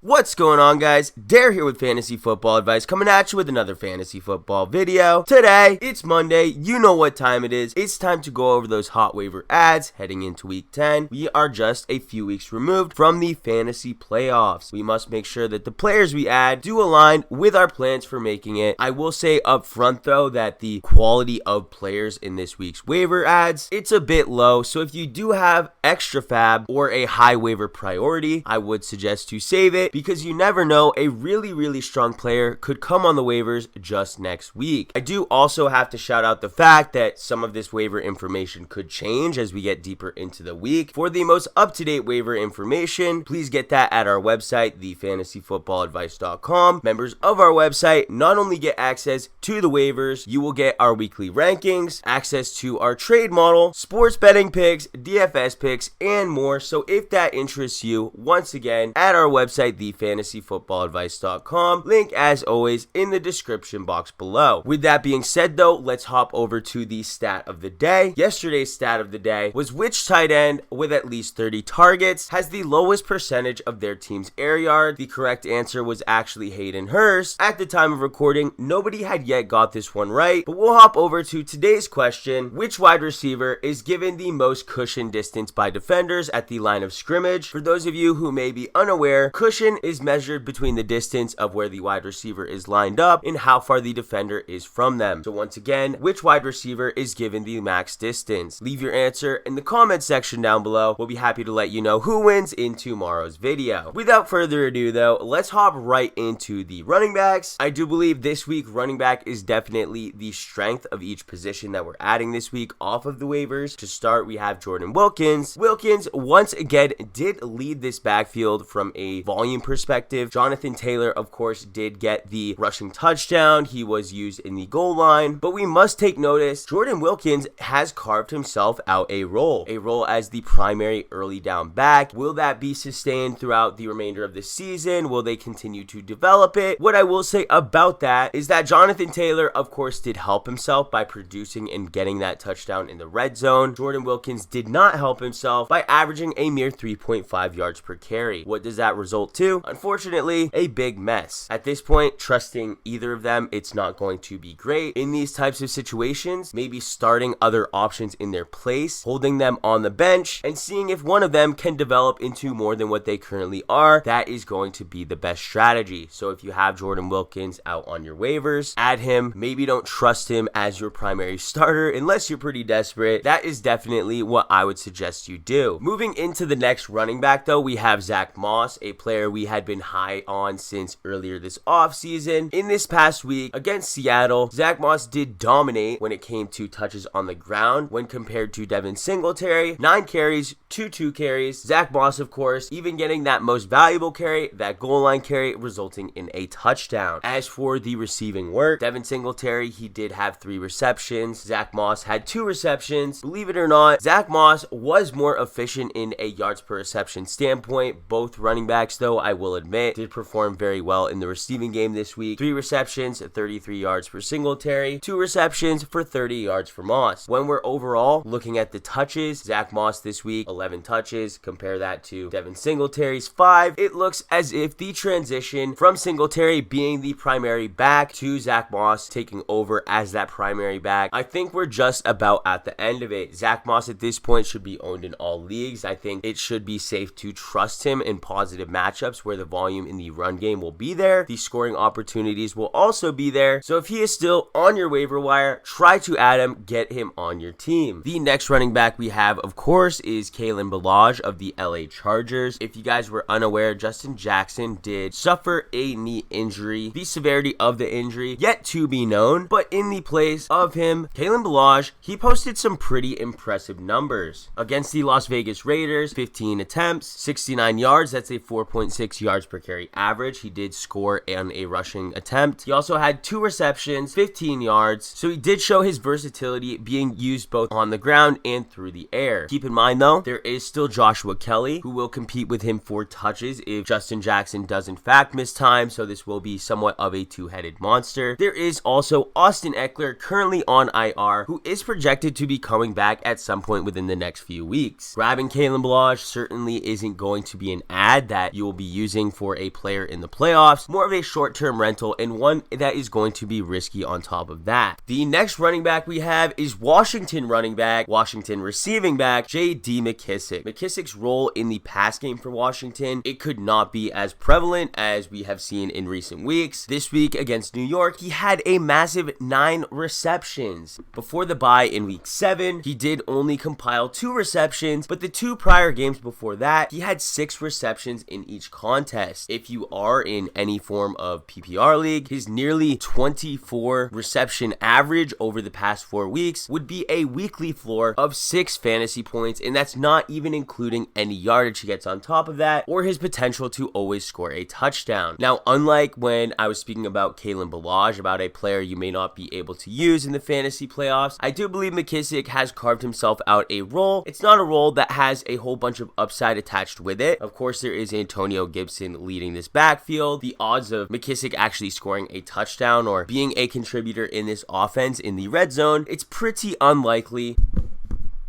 What's going on, guys? Dare here with Fantasy Football Advice, coming at you with another fantasy football video. Today, it's Monday. You know what time it is. It's time to go over those hot waiver ads heading into week 10. We are just a few weeks removed from the fantasy playoffs. We must make sure that the players we add do align with our plans for making it. I will say up front, though, that the quality of players in this week's waiver ads, it's a bit low. So if you do have extra fab or a high waiver priority, I would suggest to save it, because you never know, a really strong player could come on the waivers just next week. I do also have to shout out the fact that some of this waiver information could change as we get deeper into the week. For the most up-to-date waiver information, please get that at our website, thefantasyfootballadvice.com. Members of our website not only get access to the waivers, you will get our weekly rankings, access to our trade model, sports betting picks, DFS picks, and more. So if that interests you, once again, at our website, thefantasyfootballadvice.com. Link, as always, in the description box below. With that being said, though, let's hop over to the stat of the day. Yesterday's stat of the day was which tight end with at least 30 targets has the lowest percentage of their team's air yard. The correct answer was actually Hayden Hurst. At the time of recording, nobody had yet got this one right, but we'll hop over to today's question. Which wide receiver is given the most cushion distance by defenders at the line of scrimmage? For those of you who may be unaware, cushion is measured between the distance of where the wide receiver is lined up and how far the defender is from them. So once again, which wide receiver is given the max distance? Leave your answer in the comment section down below. We'll be happy to let you know who wins in tomorrow's video. Without further ado, though, let's hop right into the running backs. I do believe this week running back is definitely the strength of each position that we're adding this week off of the waivers. To start, we have Jordan Wilkins. Wilkins once again did lead this backfield from a volume perspective. Jonathan Taylor, of course, did get the rushing touchdown. He was used in the goal line, but we must take notice, Jordan Wilkins has carved himself out a role as the primary early down back. Will that be sustained throughout the remainder of the season? Will they continue to develop it? What I will say about that is that Jonathan Taylor, of course, did help himself by producing and getting that touchdown in the red zone. Jordan Wilkins did not help himself by averaging a mere 3.5 yards per carry. What does that result to? Unfortunately, a big mess. At this point, trusting either of them, it's not going to be great. In these types of situations, maybe starting other options in their place, holding them on the bench, and seeing if one of them can develop into more than what they currently are. That is going to be the best strategy. So if you have Jordan Wilkins out on your waivers, add him. Maybe don't trust him as your primary starter unless you're pretty desperate. That is definitely what I would suggest you do. Moving into the next running back, though, we have Zack Moss, a player we had been high on since earlier this offseason. In this past week against Seattle, Zack Moss did dominate when it came to touches on the ground when compared to Devin Singletary. 9 carries, 2 carries. Zack Moss, of course, even getting that most valuable carry, that goal line carry, resulting in a touchdown. As for the receiving work, Devin Singletary, he did have 3 receptions. Zack Moss had 2 receptions. Believe it or not, Zack Moss was more efficient in a yards per reception standpoint. Both running backs, though, I will admit, did perform very well in the receiving game this week. 3 receptions, 33 yards for Singletary, 2 receptions for 30 yards for Moss. When we're overall looking at the touches, Zack Moss this week, 11 touches. Compare that to Devin Singletary's 5. It looks as if the transition from Singletary being the primary back to Zack Moss taking over as that primary back, I think we're just about at the end of it. Zack Moss at this point should be owned in all leagues. I think it should be safe to trust him in positive matchups where the volume in the run game will be there. The scoring opportunities will also be there. So if he is still on your waiver wire, try to add him, get him on your team. The next running back we have, of course, is Kalen Ballage of the LA Chargers. If you guys were unaware, Justin Jackson did suffer a knee injury. The severity of the injury yet to be known, but in the place of him, Kalen Ballage, he posted some pretty impressive numbers. Against the Las Vegas Raiders, 15 attempts, 69 yards, that's a 4.6 yards per carry average. He did score on a rushing attempt. He also had 2 receptions, 15 yards, so he did show his versatility being used both on the ground and through the air. Keep in mind, though, there is still Joshua Kelly, who will compete with him for touches if Justin Jackson does in fact miss time, so this will be somewhat of a two-headed monster. There is also Austin Eckler, currently on IR, who is projected to be coming back at some point within the next few weeks. Grabbing Kalen Ballage certainly isn't going to be an ad that you will be using for a player in the playoffs, more of a short-term rental and one that is going to be risky on top of that. The next running back we have is Washington receiving back, J.D. McKissic. McKissic's role in the pass game for Washington, it could not be as prevalent as we have seen in recent weeks. This week against New York, he had a massive 9 receptions. Before the bye in week 7, he did only compile 2 receptions, but the 2 prior games before that, he had 6 receptions in each contest. If you are in any form of PPR league, his nearly 24 reception average over the past 4 weeks would be a weekly floor of 6 fantasy points, and that's not even including any yardage he gets on top of that, or his potential to always score a touchdown. Now, unlike when I was speaking about Kalen Ballage, about a player you may not be able to use in the fantasy playoffs, I do believe McKissic has carved himself out a role. It's not a role that has a whole bunch of upside attached with it. Of course, there is Antonio Gibson leading this backfield. The odds of McKissic actually scoring a touchdown or being a contributor in this offense in the red zone, it's pretty unlikely.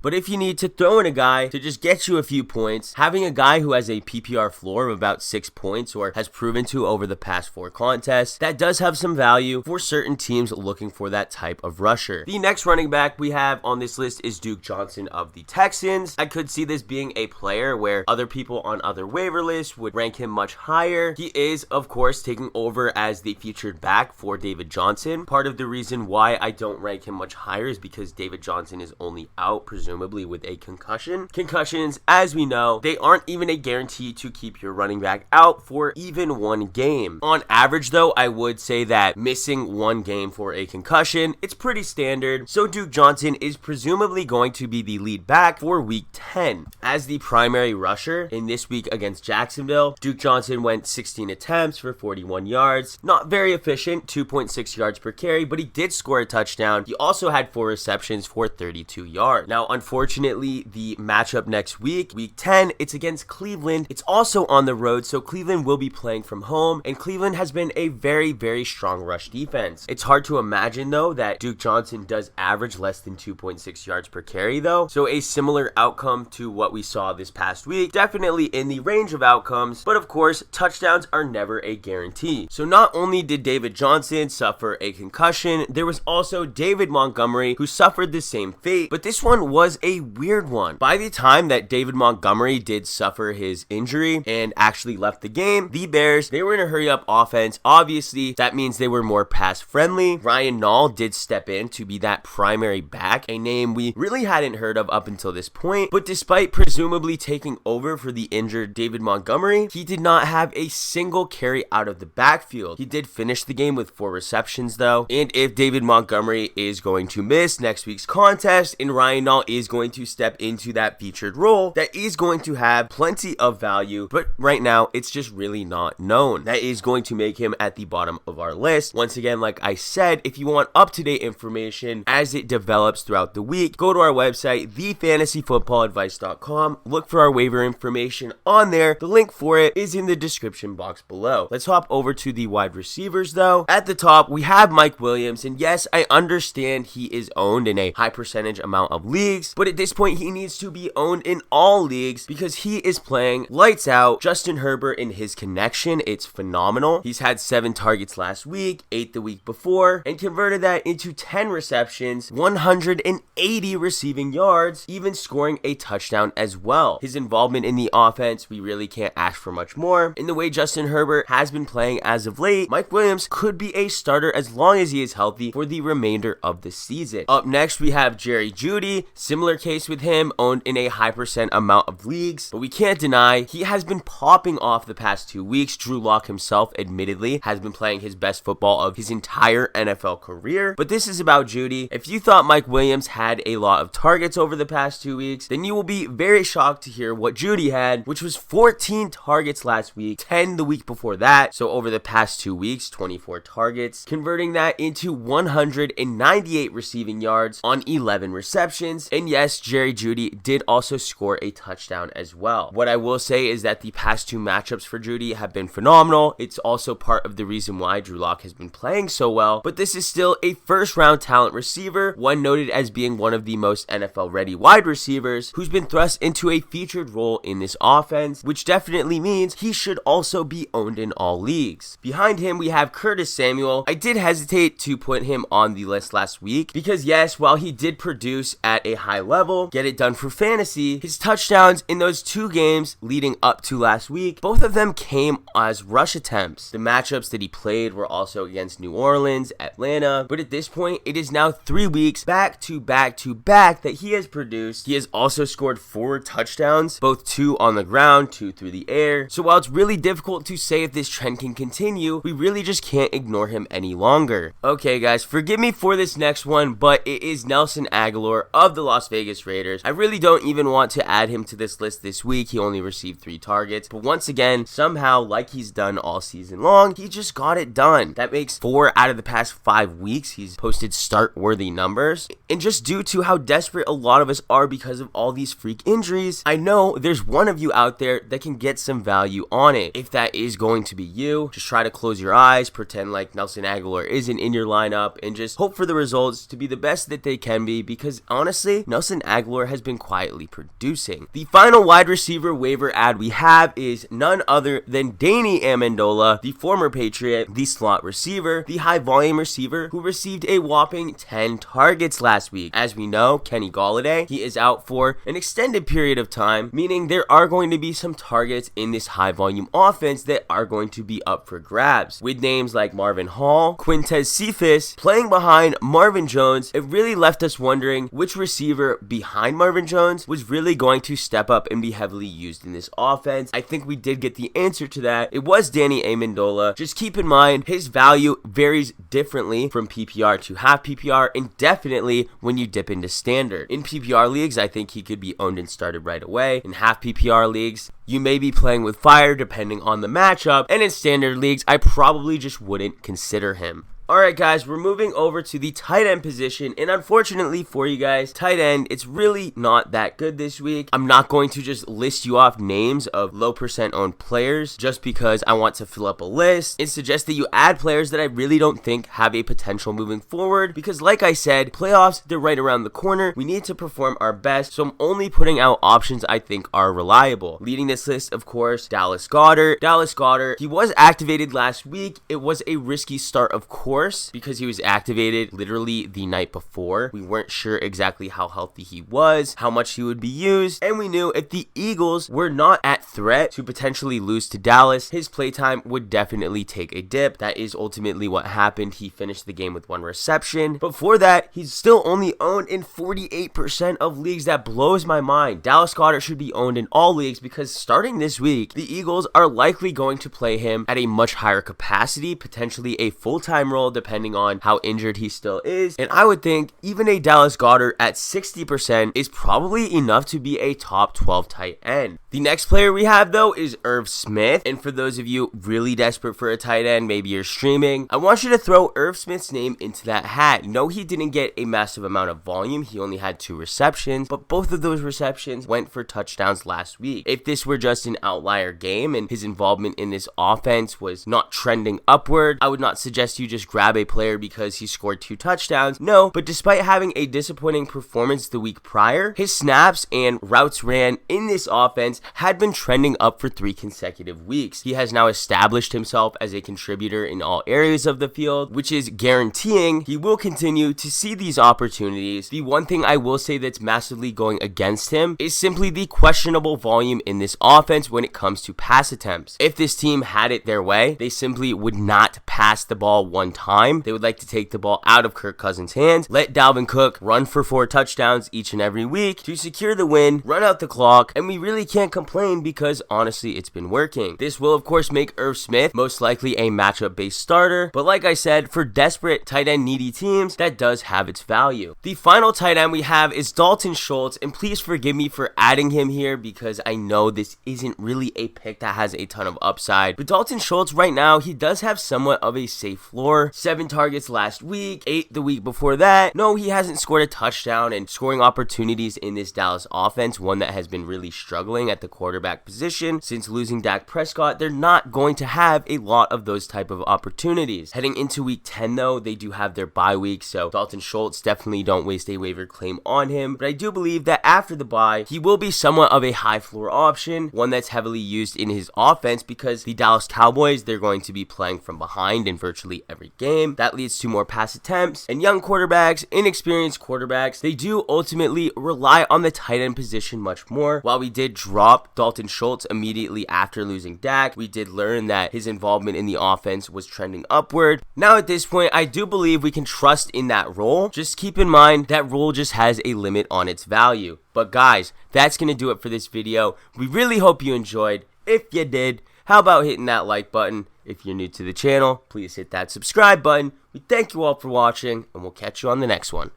But if you need to throw in a guy to just get you a few points, having a guy who has a PPR floor of about 6 points or has proven to over the past 4 contests, that does have some value for certain teams looking for that type of rusher. The next running back we have on this list is Duke Johnson of the Texans. I could see this being a player where other people on other waiver lists would rank him much higher. He is, of course, taking over as the featured back for David Johnson. Part of the reason why I don't rank him much higher is because David Johnson is only out, presumably with a concussion. Concussions, as we know, they aren't even a guarantee to keep your running back out for even 1 game. On average, though, I would say that missing 1 game for a concussion, it's pretty standard. So Duke Johnson is presumably going to be the lead back for week 10. As the primary rusher in this week against Jacksonville, Duke Johnson went 16 attempts for 41 yards. Not very efficient, 2.6 yards per carry, but he did score a touchdown. He also had 4 receptions for 32 yards. Now, unfortunately, the matchup next week, week 10, it's against Cleveland. It's also on the road, so Cleveland will be playing from home, and Cleveland has been a very, very strong rush defense. It's hard to imagine, though, that Duke Johnson does average less than 2.6 yards per carry, though, so a similar outcome to what we saw this past week, definitely in the range of outcomes, but of course, touchdowns are never a guarantee. So not only did David Johnson suffer a concussion, there was also David Montgomery, who suffered the same fate, but this one was a weird one. By the time that David Montgomery did suffer his injury and actually left the game, the Bears, they were in a hurry-up offense. Obviously, that means they were more pass-friendly. Ryan Nall did step in to be that primary back, a name we really hadn't heard of up until this point, but despite presumably taking over for the injured David Montgomery, he did not have a single carry out of the backfield. He did finish the game with 4 receptions, though, and if David Montgomery is going to miss next week's contest and Ryan Nall is going to step into that featured role, that is going to have plenty of value, but right now it's just really not known. That is going to make him at the bottom of our list. Once again, like I said, if you want up-to-date information as it develops throughout the week, go to our website, thefantasyfootballadvice.com, look for our waiver information on there. The link for it is in the description box below. Let's hop over to the wide receivers, though. At the top, we have Mike Williams, and yes, I understand he is owned in a high percentage amount of leagues, but at this point, he needs to be owned in all leagues because he is playing lights out. Justin Herbert and his connection, it's phenomenal. He's had 7 targets last week, 8 the week before, and converted that into 10 receptions, 180 receiving yards, even scoring a touchdown as well. His involvement in the offense, we really can't ask for much more. In the way Justin Herbert has been playing as of late, Mike Williams could be a starter as long as he is healthy for the remainder of the season. Up next, we have Jerry Jeudy. Similar case with him, owned in a high percent amount of leagues, but we can't deny he has been popping off the past 2 weeks. Drew Lock himself, admittedly, has been playing his best football of his entire NFL career, but this is about Jeudy. If you thought Mike Williams had a lot of targets over the past 2 weeks, then you will be very shocked to hear what Jeudy had, which was 14 targets last week, 10 the week before that, so over the past 2 weeks, 24 targets, converting that into 198 receiving yards on 11 receptions, and And yes, Jerry Jeudy did also score a touchdown as well. What I will say is that the past 2 matchups for Jeudy have been phenomenal. It's also part of the reason why Drew Lock has been playing so well, but this is still a first-round talent receiver, one noted as being one of the most NFL-ready wide receivers, who's been thrust into a featured role in this offense, which definitely means he should also be owned in all leagues. Behind him, we have Curtis Samuel. I did hesitate to put him on the list last week because yes, while he did produce at a high level, get it done for fantasy, his touchdowns in those 2 games leading up to last week, both of them came as rush attempts. The matchups that he played were also against New Orleans, Atlanta, but at this point, it is now 3 weeks back to back to back that he has produced. He has also scored 4 touchdowns, both 2 on the ground, 2 through the air. So while it's really difficult to say if this trend can continue, we really just can't ignore him any longer. Okay guys, forgive me for this next one, but it is Nelson Agholor of the Las Vegas Raiders. I really don't even want to add him to this list this week. He only received 3 targets, but once again, somehow, like he's done all season long, he just got it done. That makes 4 out of the past 5 weeks he's posted start-worthy numbers. And just due to how desperate a lot of us are because of all these freak injuries, I know there's one of you out there that can get some value on it. If that is going to be you, just try to close your eyes, pretend like Nelson Agholor isn't in your lineup, and just hope for the results to be the best that they can be, because honestly, Nelson Agholor has been quietly producing. The final wide receiver waiver ad we have is none other than Danny Amendola, the former Patriot, the slot receiver, the high volume receiver who received a whopping 10 targets last week. As we know, Kenny Golladay, he is out for an extended period of time, meaning there are going to be some targets in this high volume offense that are going to be up for grabs. With names like Marvin Hall, Quintez Cephas playing behind Marvin Jones, it really left us wondering which receiver behind Marvin Jones was really going to step up and be heavily used in this offense. I think we did get the answer to that. It was Danny Amendola. Just keep in mind, his value varies differently from PPR to half PPR, and definitely when you dip into standard. In PPR leagues, I think he could be owned and started right away. In half PPR leagues, you may be playing with fire depending on the matchup, and in standard leagues, I probably just wouldn't consider him. Alright guys, we're moving over to the tight end position, and unfortunately for you guys, tight end, it's really not that good this week. I'm not going to just list you off names of low percent owned players just because I want to fill up a list. It suggests that you add players that I really don't think have a potential moving forward, because like I said, playoffs, they're right around the corner. We need to perform our best, so I'm only putting out options I think are reliable. Leading this list, of course, Dallas Goedert, he was activated last week. It was a risky start, of course, because he was activated literally the night before. We weren't sure exactly how healthy he was, how much he would be used, and we knew if the Eagles were not at threat to potentially lose to Dallas, his playtime would definitely take a dip. That is ultimately what happened. He finished the game with 1 reception. But for that, he's still only owned in 48% of leagues. That blows my mind. Dallas Goedert should be owned in all leagues because starting this week, the Eagles are likely going to play him at a much higher capacity, potentially a full-time role depending on how injured he still is. And I would think even a Dallas Goedert at 60% is probably enough to be a top 12 tight end. The next player we have though is Irv Smith. And for those of you really desperate for a tight end, maybe you're streaming, I want you to throw Irv Smith's name into that hat. No, he didn't get a massive amount of volume. He only had 2 receptions, but both of those receptions went for touchdowns last week. If this were just an outlier game and his involvement in this offense was not trending upward, I would not suggest you just grab a player because he scored 2 touchdowns. No, but despite having a disappointing performance the week prior, his snaps and routes ran in this offense had been trending up for 3 consecutive weeks. He has now established himself as a contributor in all areas of the field, which is guaranteeing he will continue to see these opportunities. The one thing I will say that's massively going against him is simply the questionable volume in this offense when it comes to pass attempts. If this team had it their way, they simply would not pass the ball one time. They would like to take the ball out of Kirk Cousins' hands, let Dalvin Cook run for 4 touchdowns each and every week to secure the win, run out the clock, and we really can't complain because honestly it's been working. This will of course make Irv Smith most likely a matchup based starter, but like I said, for desperate tight end needy teams, that does have its value. The final tight end we have is Dalton Schultz, and please forgive me for adding him here because I know this isn't really a pick that has a ton of upside, but Dalton Schultz right now, he does have somewhat of a safe floor. 7 targets last week, 8 the week before that. No, he hasn't scored a touchdown, and scoring opportunities in this Dallas offense, one that has been really struggling at the quarterback position since losing Dak Prescott, they're not going to have a lot of those type of opportunities. Heading into week 10 though, they do have their bye week, so Dalton Schultz, definitely don't waste a waiver claim on him, but I do believe that after the bye, he will be somewhat of a high floor option, one that's heavily used in his offense because the Dallas Cowboys, they're going to be playing from behind in virtually every game. That leads to more pass attempts, and young quarterbacks, inexperienced quarterbacks, they do ultimately rely on the tight end position much more. While we did drop Dalton Schultz immediately after losing Dak, we did learn that his involvement in the offense was trending upward. Now at this point, I do believe we can trust in that role. Just keep in mind that role just has a limit on its value. But guys, that's going to do it for this video. We really hope you enjoyed. If you did, how about hitting that like button? If you're new to the channel, please hit that subscribe button. We thank you all for watching, and we'll catch you on the next one.